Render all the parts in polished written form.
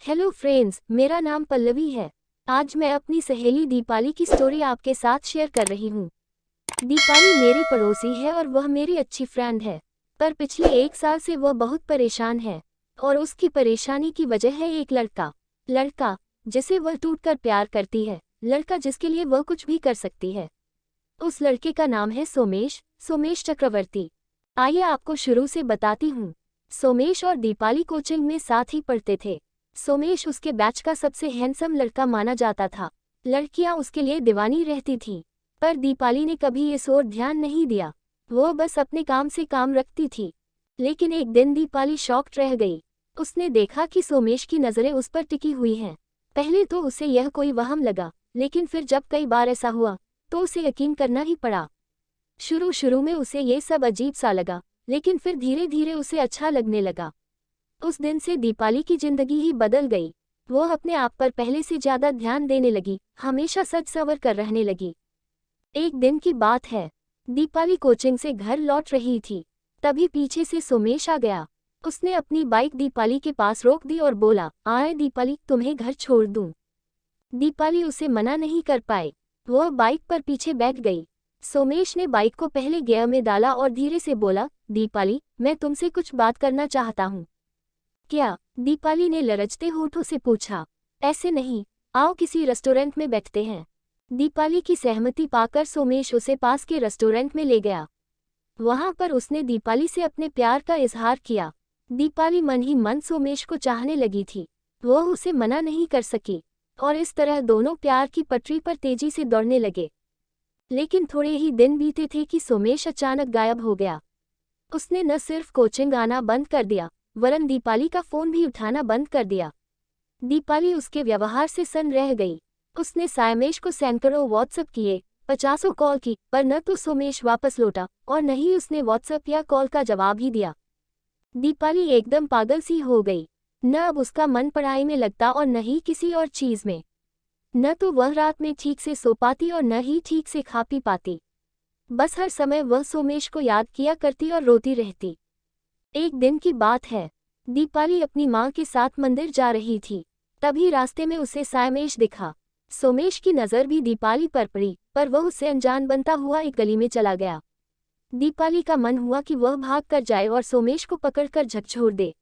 Hello friends, मेरा नाम पल्लवी है। आज मैं अपनी सहेली दीपाली की स्टोरी आपके साथ शेयर कर रही हूँ। दीपाली मेरी पड़ोसी है और वह मेरी अच्छी फ्रेंड है। पर पिछले 1 साल से वह बहुत परेशान है और उसकी परेशानी की वजह है एक लड़का जिसे वह टूटकर प्यार करती है, लड़का जिसके लिए वह कुछ भी कर सकती है। उस लड़के का नाम है सोमेश चक्रवर्ती। आइए आपको शुरू से बताती हूँ। सोमेश और दीपाली कोचिंग में साथ ही पढ़ते थे। सोमेश उसके बैच का सबसे हैंडसम लड़का माना जाता था। लड़कियां उसके लिए दीवानी रहती थीं, पर दीपाली ने कभी इस ओर ध्यान नहीं दिया। वो बस अपने काम से काम रखती थी। लेकिन एक दिन दीपाली शॉक्ड रह गई। उसने देखा कि सोमेश की नज़रें उस पर टिकी हुई हैं। पहले तो उसे यह कोई वहम लगा, लेकिन फिर जब कई बार ऐसा हुआ तो उसे यकीन करना ही पड़ा। शुरू में उसे ये सब अजीब सा लगा, लेकिन फिर धीरे धीरे उसे अच्छा लगने लगा। उस दिन से दीपाली की जिंदगी ही बदल गई। वो अपने आप पर पहले से ज्यादा ध्यान देने लगी, हमेशा सज संवर कर रहने लगी। एक दिन की बात है, दीपाली कोचिंग से घर लौट रही थी। तभी पीछे से सोमेश आ गया। उसने अपनी बाइक दीपाली के पास रोक दी और बोला, आए दीपाली, तुम्हें घर छोड़ दूं। दीपाली उसे मना नहीं कर पाई। वह बाइक पर पीछे बैठ गई। सोमेश ने बाइक को पहले गियर में डाला और धीरे से बोला, दीपाली, मैं तुमसे कुछ बात करना चाहता हूँ। क्या? दीपाली ने लरजते होठों से पूछा। ऐसे नहीं, आओ किसी रेस्टोरेंट में बैठते हैं। दीपाली की सहमति पाकर सोमेश उसे पास के रेस्टोरेंट में ले गया। वहां पर उसने दीपाली से अपने प्यार का इजहार किया। दीपाली मन ही मन सोमेश को चाहने लगी थी। वह उसे मना नहीं कर सकी और इस तरह दोनों प्यार की पटरी पर तेजी से दौड़ने लगे। लेकिन थोड़े ही दिन बीते थे कि सोमेश अचानक गायब हो गया। उसने न सिर्फ कोचिंग आना बंद कर दिया, वरन दीपाली का फोन भी उठाना बंद कर दिया। दीपाली उसके व्यवहार से सन्न रह गई। उसने सोमेश को सैकड़ों व्हाट्सएप किए, 50 कॉल की, पर न तो सोमेश वापस लौटा और न ही उसने व्हाट्सएप या कॉल का जवाब ही दिया। दीपाली एकदम पागल सी हो गई। न अब उसका मन पढ़ाई में लगता और न ही किसी और चीज में। न तो वह रात में ठीक से सो पाती और न ही ठीक से खा पी पाती। बस हर समय वह सोमेश को याद किया करती और रोती रहती। एक दिन की बात है, दीपाली अपनी माँ के साथ मंदिर जा रही थी। तभी रास्ते में उसे सोमेश दिखा। सोमेश की नज़र भी दीपाली पर पड़ी, पर वह उससे अनजान बनता हुआ एक गली में चला गया। दीपाली का मन हुआ कि वह भाग कर जाए और सोमेश को पकड़कर झकझोर दे,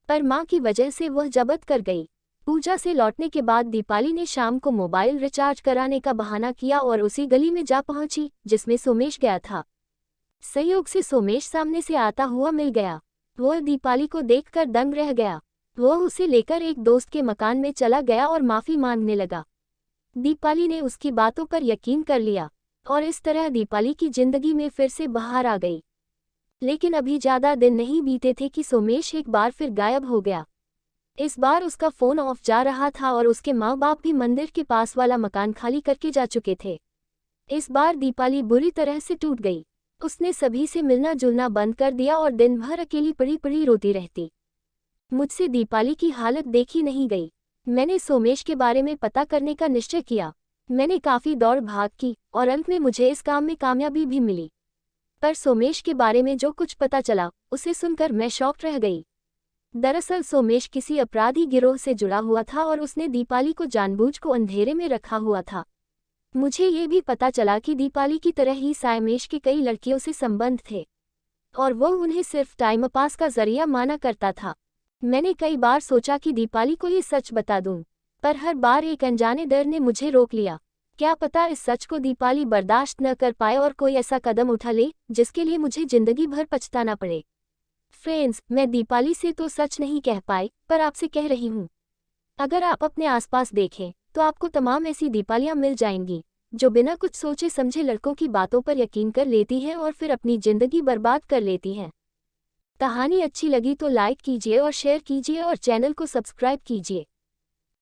पर माँ की वजह से वह जबत कर गई। पूजा से लौटने के बाद दीपाली ने शाम को मोबाइल रिचार्ज कराने का बहाना किया और उसी गली में जा पहुंची जिसमें सोमेश गया था। संयोग से सोमेश सामने से आता हुआ मिल गया। वह दीपाली को देखकर दंग रह गया। वह उसे लेकर एक दोस्त के मकान में चला गया और माफी मांगने लगा। दीपाली ने उसकी बातों पर यकीन कर लिया और इस तरह दीपाली की जिंदगी में फिर से बहार आ गई। लेकिन अभी ज्यादा दिन नहीं बीते थे कि सोमेश एक बार फिर गायब हो गया। इस बार उसका फोन ऑफ जा रहा था और उसके माँ बाप भी मंदिर के पास वाला मकान खाली करके जा चुके थे। इस बार दीपाली बुरी तरह से टूट गई। उसने सभी से मिलना जुलना बंद कर दिया और दिन भर अकेली पड़ी पड़ी रोती रहती। मुझसे दीपाली की हालत देखी नहीं गई। मैंने सोमेश के बारे में पता करने का निश्चय किया। मैंने काफी दौड़ भाग की और अंत में मुझे इस काम में कामयाबी भी मिली। पर सोमेश के बारे में जो कुछ पता चला, उसे सुनकर मैं शॉक्ड रह गई। दरअसल सोमेश किसी अपराधी गिरोह से जुड़ा हुआ था और उसने दीपाली को जानबूझ को अंधेरे में रखा हुआ था। मुझे ये भी पता चला कि दीपाली की तरह ही सोमेश के कई लड़कियों से संबंध थे और वो उन्हें सिर्फ टाइम पास का जरिया माना करता था। मैंने कई बार सोचा कि दीपाली को ये सच बता दूं, पर हर बार एक अनजाने डर ने मुझे रोक लिया। क्या पता इस सच को दीपाली बर्दाश्त न कर पाए और कोई ऐसा कदम उठा ले जिसके लिए मुझे जिंदगी भर पछताना पड़े। फ्रेंड्स, मैं दीपाली से तो सच नहीं कह पाई, पर आपसे कह रही हूँ। अगर आप अपने आसपास देखें तो आपको तमाम ऐसी दीपालियां मिल जाएंगी जो बिना कुछ सोचे समझे लड़कों की बातों पर यकीन कर लेती हैं और फिर अपनी जिंदगी बर्बाद कर लेती हैं। कहानी अच्छी लगी तो लाइक कीजिए और शेयर कीजिए और चैनल को सब्सक्राइब कीजिए।